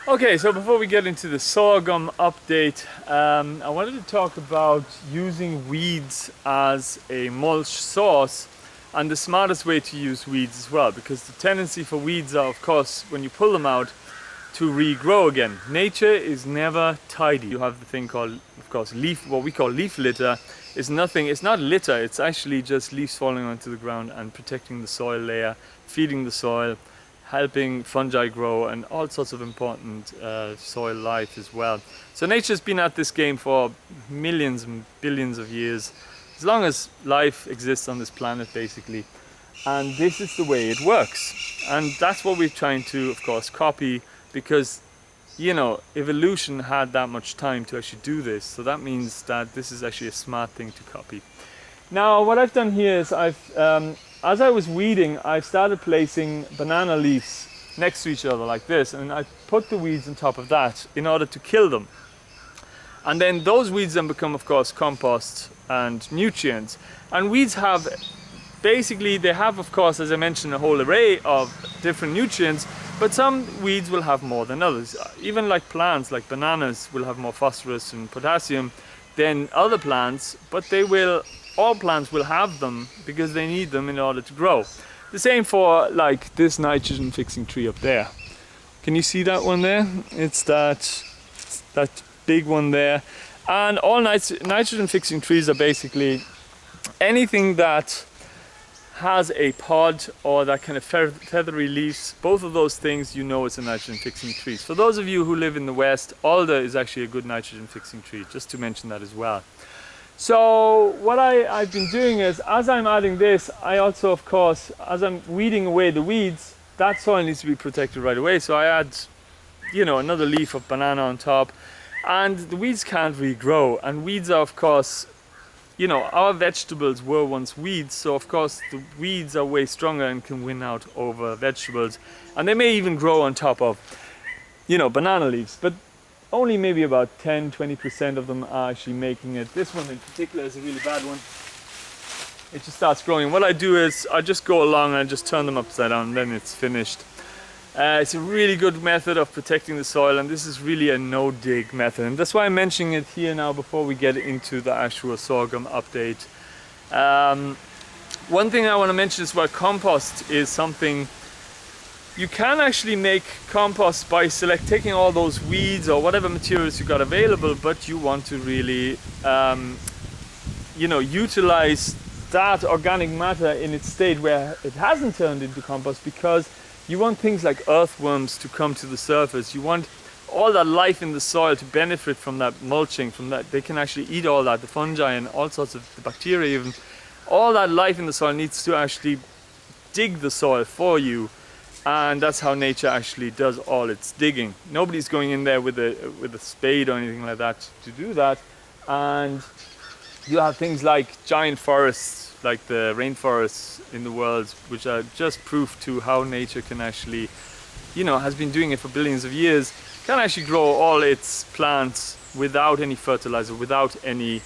Okay, so before we get into the sorghum update, I wanted to talk about using weeds as a mulch source and the smartest way to use weeds as well, because the tendency for weeds are, of course, when you pull them out, to regrow again. Nature is never tidy. You have the thing called, of course, what we call leaf litter. It's nothing, it's not litter, it's actually just leaves falling onto the ground and protecting the soil layer, feeding the soil, helping fungi grow, and all sorts of important soil life as well. So nature's been at this game for millions and billions of years, as long as life exists on this planet basically. And this is the way it works. And that's what we're trying to, of course, copy, because, you know, evolution had that much time to actually do this. So that means that this is actually a smart thing to copy. Now, what I've done here is as I was weeding, I started placing banana leaves next to each other like this, and I put the weeds on top of that in order to kill them. And then those weeds then become, of course, compost and nutrients. And weeds have, basically, they have, of course, as I mentioned, a whole array of different nutrients, but some weeds will have more than others. Even like plants, like bananas, will have more phosphorus and potassium than other plants, but all plants will have them because they need them in order to grow. The same for like this nitrogen fixing tree up there. Can you see that one there? It's that big one there. And all nitrogen fixing trees are basically anything that has a pod or that kind of feathery leaves. Both of those things, you know, it's a nitrogen fixing tree. For those of you who live in the West, alder is actually a good nitrogen fixing tree, just to mention that as well. So what I've been doing is, as I'm adding this, I also, of course, as I'm weeding away the weeds, that soil needs to be protected right away. So I add, you know, another leaf of banana on top, and the weeds can't regrow. And weeds are, of course, you know, our vegetables were once weeds, so of course the weeds are way stronger and can win out over vegetables. And they may even grow on top of, you know, banana leaves, but only maybe about 10-20% of them are actually making it. This one in particular is a really bad one. It just starts growing. What I do is I just go along and just turn them upside down, and then it's finished. It's a really good method of protecting the soil, and this is really a no-dig method. And that's why I'm mentioning it here now before we get into the actual sorghum update. One thing I want to mention is about compost is something you can actually make compost by taking all those weeds or whatever materials you got available, but you want to really, you know, utilize that organic matter in its state where it hasn't turned into compost, because you want things like earthworms to come to the surface. You want all that life in the soil to benefit from that mulching, from that. They can actually eat all that, the fungi and all sorts of the bacteria even. All that life in the soil needs to actually dig the soil for you. And that's how nature actually does all its digging. Nobody's going in there with a spade or anything like that to do that. And you have things like giant forests, like the rainforests in the world, which are just proof to how nature can actually, you know, has been doing it for billions of years, can actually grow all its plants without any fertilizer, without any,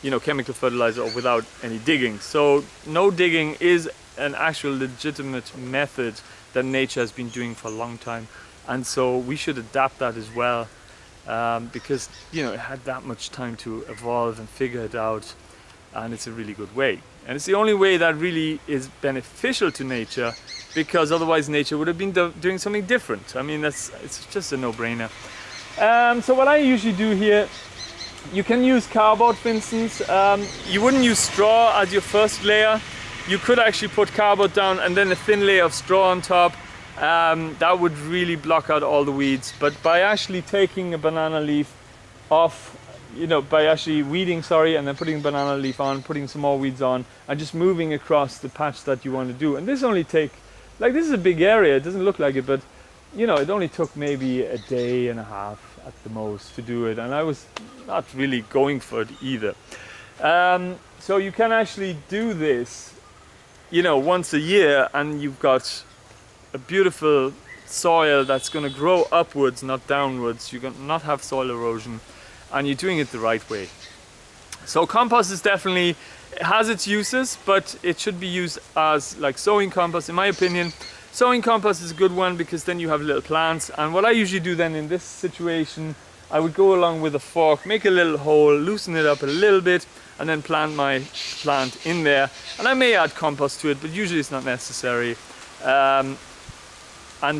you know, chemical fertilizer, or without any digging. So no digging is an actual legitimate method that nature has been doing for a long time, and so we should adapt that as well, because, you know, it had that much time to evolve and figure it out, and it's a really good way, and it's the only way that really is beneficial to nature, because otherwise nature would have been doing something different. I mean, it's just a no-brainer. So what I usually do here, you can use cardboard, for instance. You wouldn't use straw as your first layer. You could actually put cardboard down and then a thin layer of straw on top. That would really block out all the weeds. But by actually taking a banana leaf off, you know, by actually weeding, and then putting a banana leaf on, putting some more weeds on, and just moving across the patch that you want to do. And this only this is a big area, it doesn't look like it, but, you know, it only took maybe a day and a half at the most to do it. And I was not really going for it either. So you can actually do this, you know, once a year, and you've got a beautiful soil that's going to grow upwards, not downwards. You're going to not have soil erosion, and you're doing it the right way. So compost is definitely, it has its uses, but it should be used as like sowing compost, in my opinion. Sowing compost is a good one because then you have little plants. And what I usually do then in this situation, I would go along with a fork, make a little hole, loosen it up a little bit, and then plant my plant in there. And I may add compost to it, but usually it's not necessary. And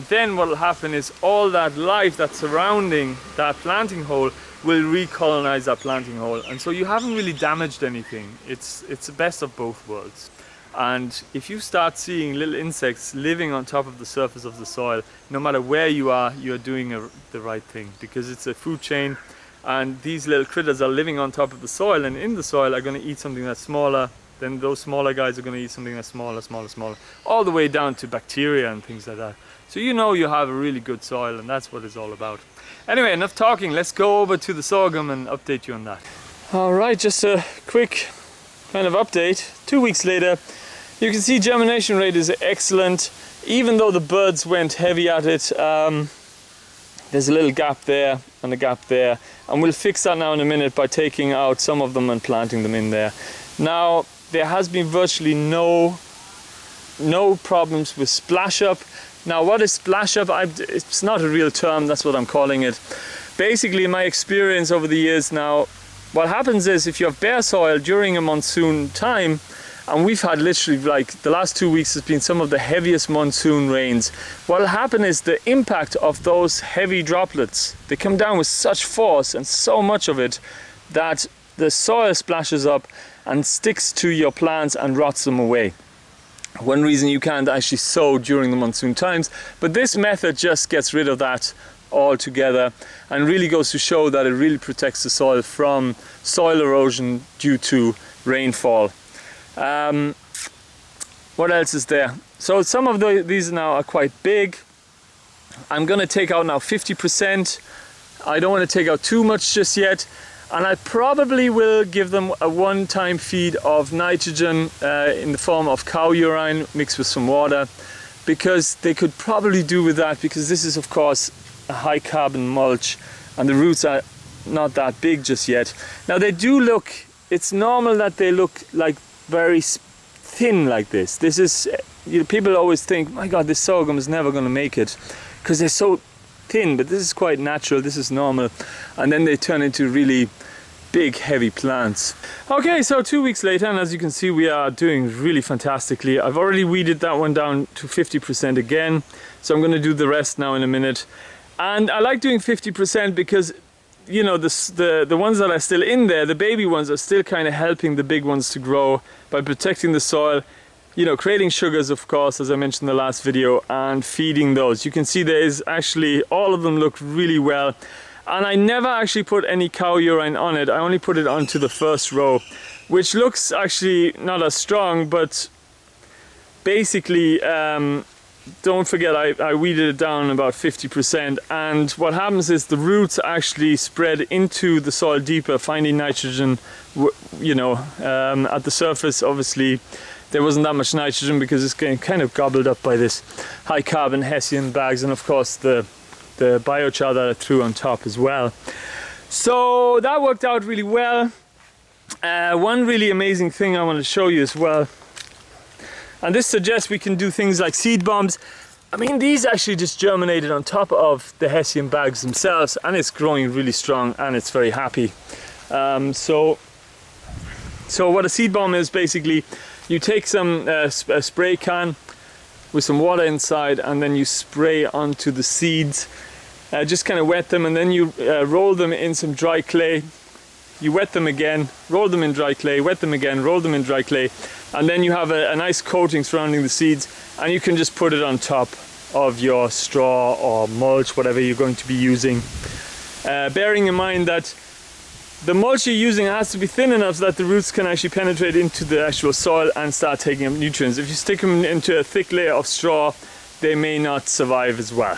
then what will happen is all that life that's surrounding that planting hole will recolonize that planting hole. And so you haven't really damaged anything. It's the best of both worlds. And if you start seeing little insects living on top of the surface of the soil, no matter where you are, you're doing the right thing, because it's a food chain. And these little critters are living on top of the soil, and in the soil are going to eat something that's smaller. Then those smaller guys are going to eat something that's smaller, all the way down to bacteria and things like that. So you know you have a really good soil, and that's what it's all about. Anyway, enough talking. Let's go over to the sorghum and update you on that. All right, just a quick kind of update. 2 weeks later, you can see germination rate is excellent. Even though the birds went heavy at it, there's a little gap there and a gap there. And we'll fix that now in a minute by taking out some of them and planting them in there. Now, there has been virtually no problems with splash up. Now, what is splash up? It's not a real term, that's what I'm calling it. Basically, in my experience over the years now, what happens is if you have bare soil during a monsoon time, and we've had literally, like, the last 2 weeks has been some of the heaviest monsoon rains. What will happen is the impact of those heavy droplets, they come down with such force and so much of it that the soil splashes up and sticks to your plants and rots them away. One reason you can't actually sow during the monsoon times, but this method just gets rid of that altogether and really goes to show that it really protects the soil from soil erosion due to rainfall. What else is there? So some of these now are quite big. I'm going to take out now 50%. I don't want to take out too much just yet. And I probably will give them a one-time feed of nitrogen in the form of cow urine mixed with some water, because they could probably do with that, because this is of course a high carbon mulch and the roots are not that big just yet. Now they do look, it's normal that they look like very thin like this. This is, people always think, my God, this sorghum is never going to make it because they're so thin, but this is quite natural, this is normal, and then they turn into really big heavy plants. Okay, so 2 weeks later, and as you can see, we are doing really fantastically. I've already weeded that one down to 50% again, so I'm going to do the rest now in a minute. And I like doing 50% because, you know, the ones that are still in there, the baby ones, are still kind of helping the big ones to grow by protecting the soil, you know, creating sugars, of course, as I mentioned in the last video, and feeding those. You can see there is actually, all of them look really well. And I never actually put any cow urine on it. I only put it onto the first row, which looks actually not as strong, but basically, don't forget I weeded it down about 50%. And what happens is the roots actually spread into the soil deeper, finding nitrogen, you know, at the surface. Obviously, there wasn't that much nitrogen because it's getting kind of gobbled up by this high carbon hessian bags, and of course the biochar that I threw on top as well. So that worked out really well. One really amazing thing I want to show you as well, and this suggests we can do things like seed bombs. I mean, these actually just germinated on top of the hessian bags themselves, and it's growing really strong and it's very happy. So what a seed bomb is, basically you take some a spray can with some water inside, and then you spray onto the seeds, just kind of wet them, and then you roll them in some dry clay. You wet them again, roll them in dry clay, wet them again, roll them in dry clay, and then you have a nice coating surrounding the seeds, and you can just put it on top of your straw or mulch, whatever you're going to be using. Bearing in mind that the mulch you're using has to be thin enough so that the roots can actually penetrate into the actual soil and start taking up nutrients. If you stick them into a thick layer of straw, they may not survive as well.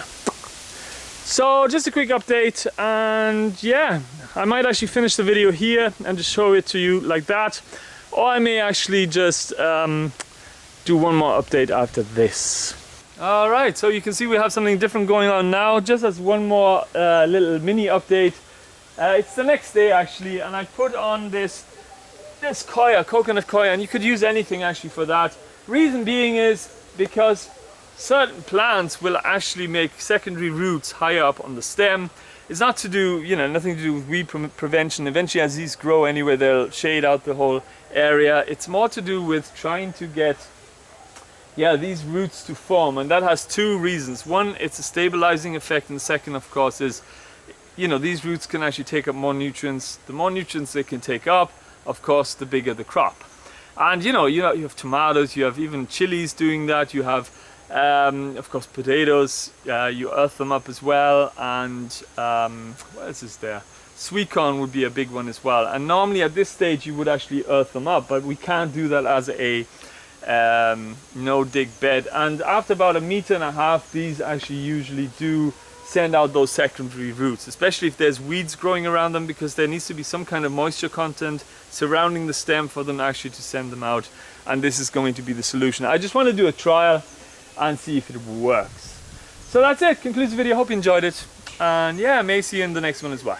So just a quick update, and yeah, I might actually finish the video here and just show it to you like that, or I may actually just do one more update after this. Alright, so you can see we have something different going on now. Just as one more little mini update. It's the next day actually, and I put on this coconut coir, and you could use anything actually for that. Reason being is because certain plants will actually make secondary roots higher up on the stem. It's not to do, you know, nothing to do with weed prevention. Eventually, as these grow anyway, they'll shade out the whole area. It's more to do with trying to get, yeah, these roots to form, and that has two reasons. One, it's a stabilizing effect, and the second, of course, is, you know, these roots can actually take up more nutrients. The more nutrients they can take up, of course, the bigger the crop. And you have tomatoes, you have even chilies doing that. You have, of course, potatoes. You earth them up as well, and what else is there? Sweet corn would be a big one as well. And normally at this stage you would actually earth them up, but we can't do that as a no-dig bed. And after about 1.5 meters, these actually usually do send out those secondary roots, especially if there's weeds growing around them, because there needs to be some kind of moisture content surrounding the stem for them actually to send them out. And this is going to be the solution. I just want to do a trial and see if it works. So that's it, concludes the video. Hope you enjoyed it, and yeah, I may see you in the next one as well.